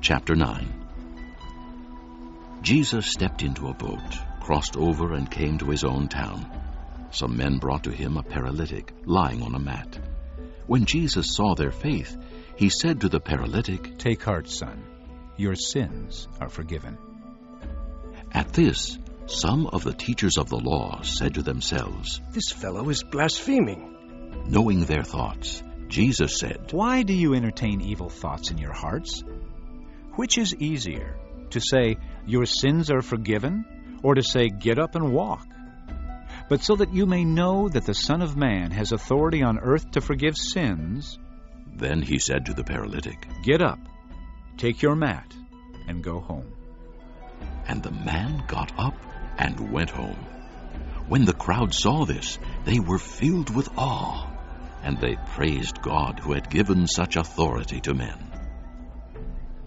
Chapter 9. Jesus stepped into a boat, crossed over, and came to his own town. Some men brought to him a paralytic, lying on a mat. When Jesus saw their faith, he said to the paralytic, "Take heart, son. Your sins are forgiven." At this, some of the teachers of the law said to themselves, "This fellow is blaspheming." Knowing their thoughts, Jesus said, "Why do you entertain evil thoughts in your hearts? Which is easier, to say, 'Your sins are forgiven,' or to say, 'Get up and walk'? But so that you may know that the Son of Man has authority on earth to forgive sins." Then he said to the paralytic, "Get up, take your mat, and go home." And the man got up and went home. When the crowd saw this, they were filled with awe, and they praised God who had given such authority to men.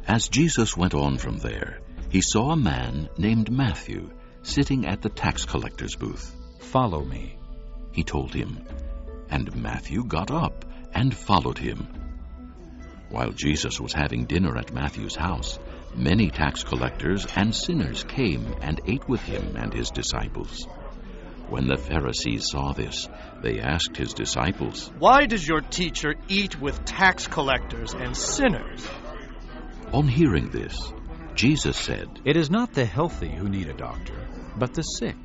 As Jesus went on from there, he saw a man named Matthew sitting at the tax collector's booth. "Follow me," he told him, and Matthew got up and followed him. While Jesus was having dinner at Matthew's house, many tax collectors and sinners came and ate with him and his disciples. When the Pharisees saw this, they asked his disciples, "Why does your teacher eat with tax collectors and sinners?" On hearing this, Jesus said, "It is not the healthy who need a doctor, but the sick.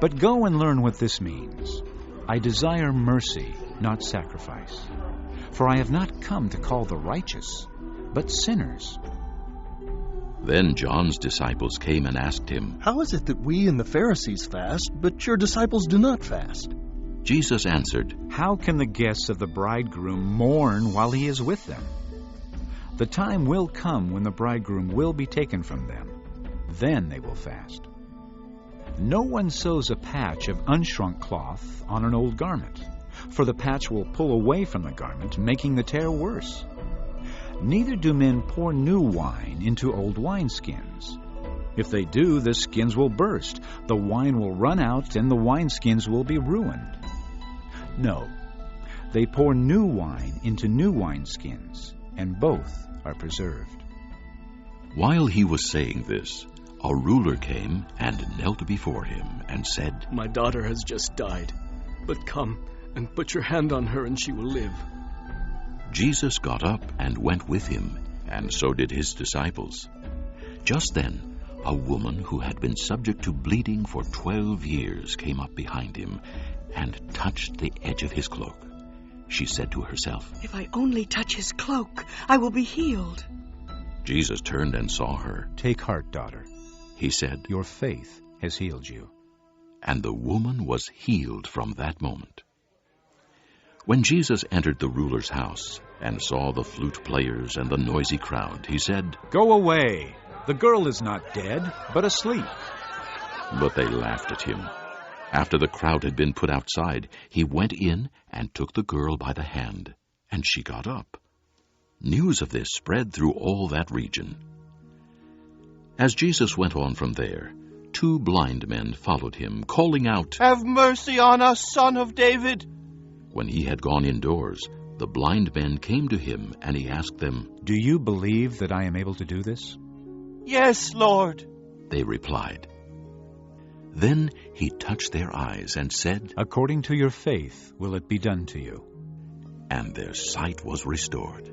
But go and learn what this means. I desire mercy, not sacrifice. For I have not come to call the righteous, but sinners." Then John's disciples came and asked him, "How is it that we and the Pharisees fast, but your disciples do not fast?" Jesus answered, "How can the guests of the bridegroom mourn while he is with them? The time will come when the bridegroom will be taken from them. Then they will fast. No one sews a patch of unshrunk cloth on an old garment, for the patch will pull away from the garment, making the tear worse. Neither do men pour new wine into old wineskins. If they do, the skins will burst, the wine will run out, and the wineskins will be ruined. No, they pour new wine into new wineskins, and both are preserved." While he was saying this, a ruler came and knelt before him and said, "My daughter has just died, but come and put your hand on her and she will live." Jesus got up and went with him, and so did his disciples. Just then, a woman who had been subject to bleeding for 12 years came up behind him and touched the edge of his cloak. She said to herself, "If I only touch his cloak, I will be healed." Jesus turned and saw her. "Take heart, daughter," he said, "your faith has healed you." and the woman was healed from that moment. When Jesus entered the ruler's house and saw the flute players and the noisy crowd, he said, "Go away! The girl is not dead, but asleep." But they laughed at him. After the crowd had been put outside, he went in and took the girl by the hand, and she got up. News of this spread through all that region. As Jesus went on from there, 2 blind men followed him, calling out, "Have mercy on us, Son of David!" When he had gone indoors, the blind men came to him, and he asked them, "Do you believe that I am able to do this?" "Yes, Lord," they replied. Then he touched their eyes and said, "According to your faith will it be done to you." and their sight was restored.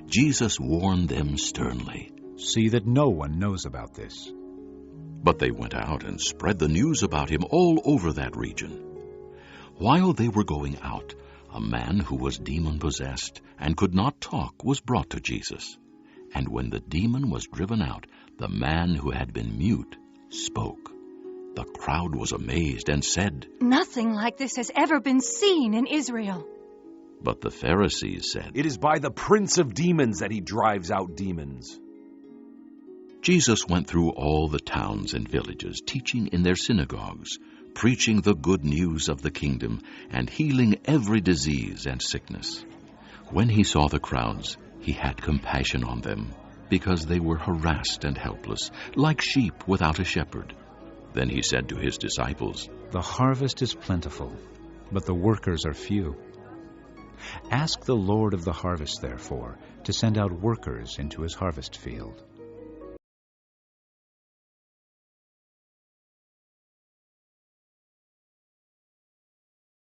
Jesus warned them sternly. "See that no one knows about this." But they went out and spread the news about him all over that region. While they were going out, a man who was demon-possessed and could not talk was brought to Jesus. And when the demon was driven out, the man who had been mute spoke. The crowd was amazed and said, "Nothing like this has ever been seen in Israel." But the Pharisees said, "It is by the prince of demons that he drives out demons." Jesus went through all the towns and villages, teaching in their synagogues, preaching the good news of the kingdom, and healing every disease and sickness. When he saw the crowds, he had compassion on them, because they were harassed and helpless, like sheep without a shepherd. Then he said to his disciples, "The harvest is plentiful, but the workers are few. Ask the Lord of the harvest, therefore, to send out workers into his harvest field.